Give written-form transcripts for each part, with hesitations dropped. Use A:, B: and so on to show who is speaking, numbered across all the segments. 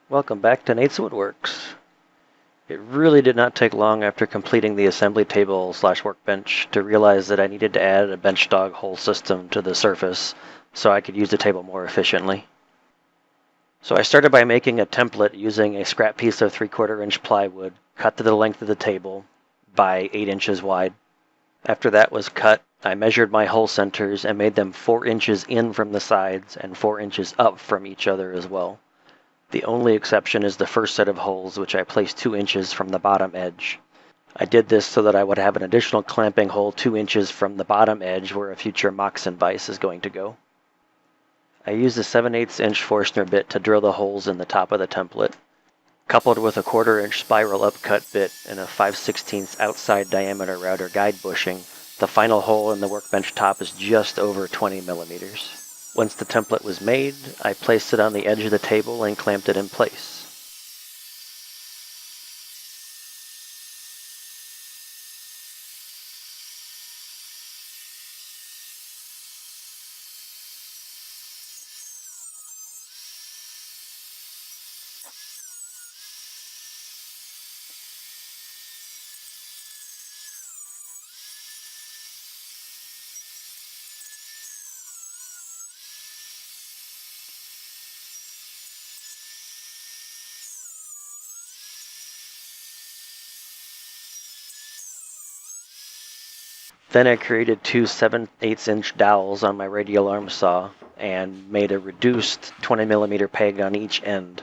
A: Welcome back to Nate's Woodworks. It really did not take long after completing the assembly table / workbench to realize that I needed to add a bench dog hole system to the surface so I could use the table more efficiently. So I started by making a template using a scrap piece of 3/4 inch plywood cut to the length of the table by 8 inches wide. After that was cut, I measured my hole centers and made them 4 inches in from the sides and 4 inches up from each other as well. The only exception is the first set of holes, which I placed 2 inches from the bottom edge. I did this so that I would have an additional clamping hole 2 inches from the bottom edge where a future Moxon vise is going to go. I used a 7/8 inch Forstner bit to drill the holes in the top of the template. Coupled with a 1/4 inch spiral upcut bit and a 5/16 outside diameter router guide bushing, the final hole in the workbench top is just over 20 millimeters. Once the template was made, I placed it on the edge of the table and clamped it in place. Then I created two 7/8 inch dowels on my radial arm saw and made a reduced 20 millimeter peg on each end.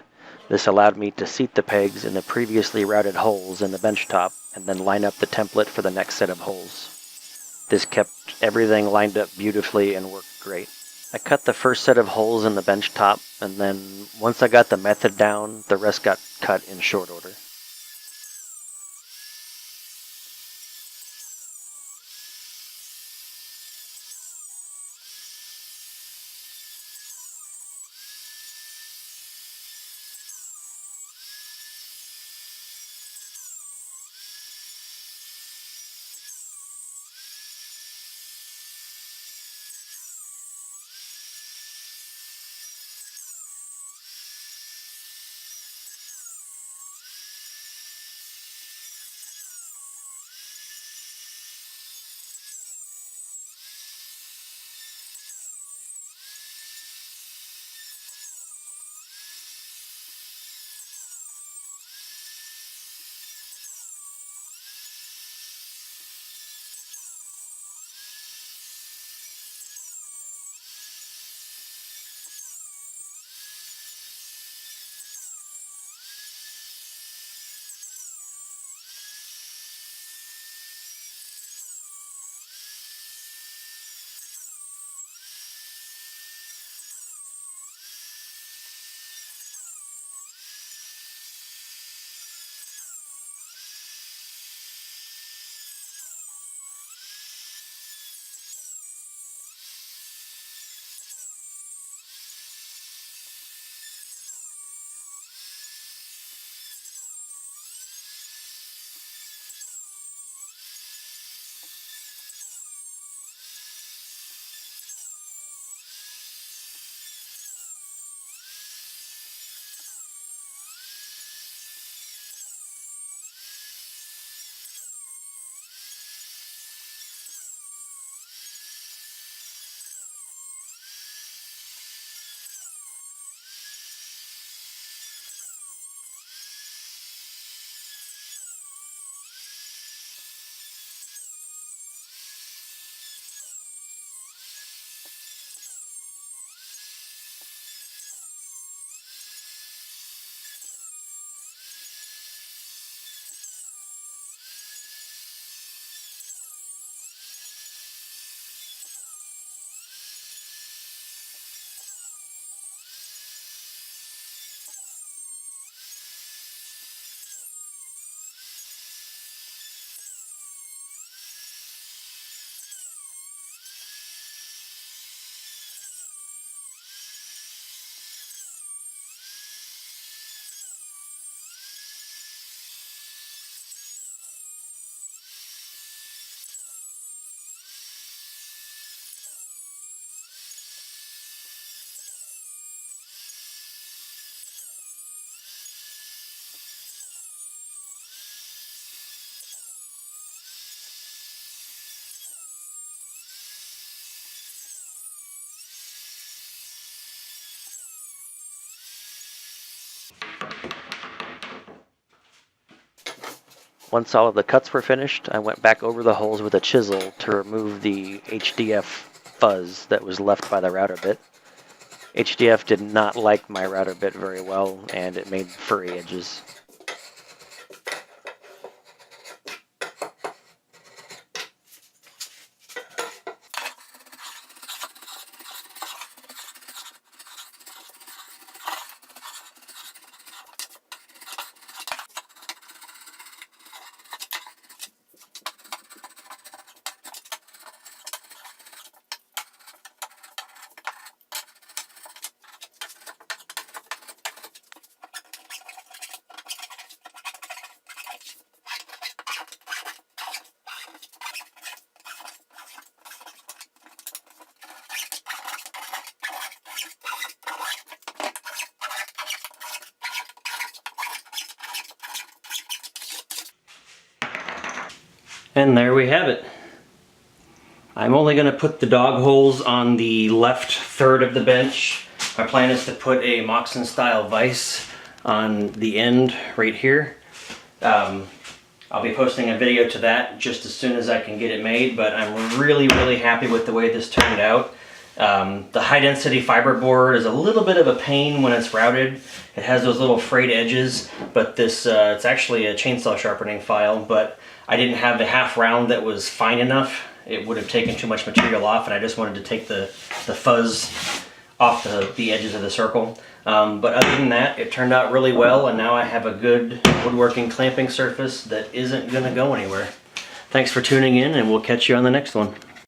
A: This allowed me to seat the pegs in the previously routed holes in the bench top and then line up the template for the next set of holes. This kept everything lined up beautifully and worked great. I cut the first set of holes in the bench top, and then once I got the method down, the rest got cut in short order. Once all of the cuts were finished, I went back over the holes with a chisel to remove the HDF fuzz that was left by the router bit. HDF did not like my router bit very well, and it made furry edges. And there we have it. I'm only going to put the dog holes on the left third of the bench. My plan is to put a Moxon style vise on the end right here. I'll be posting a video to that just as soon as I can get it made, but I'm really happy with the way this turned out. The high density fiberboard is a little bit of a pain when it's routed. It has those little frayed edges, but this it's actually a chainsaw sharpening file, but I didn't have the half round that was fine enough. It would have taken too much material off, and I just wanted to take the fuzz off the edges of the circle. But other than that, it turned out really well, and now I have a good woodworking clamping surface that isn't going to go anywhere. Thanks for tuning in, and we'll catch you on the next one.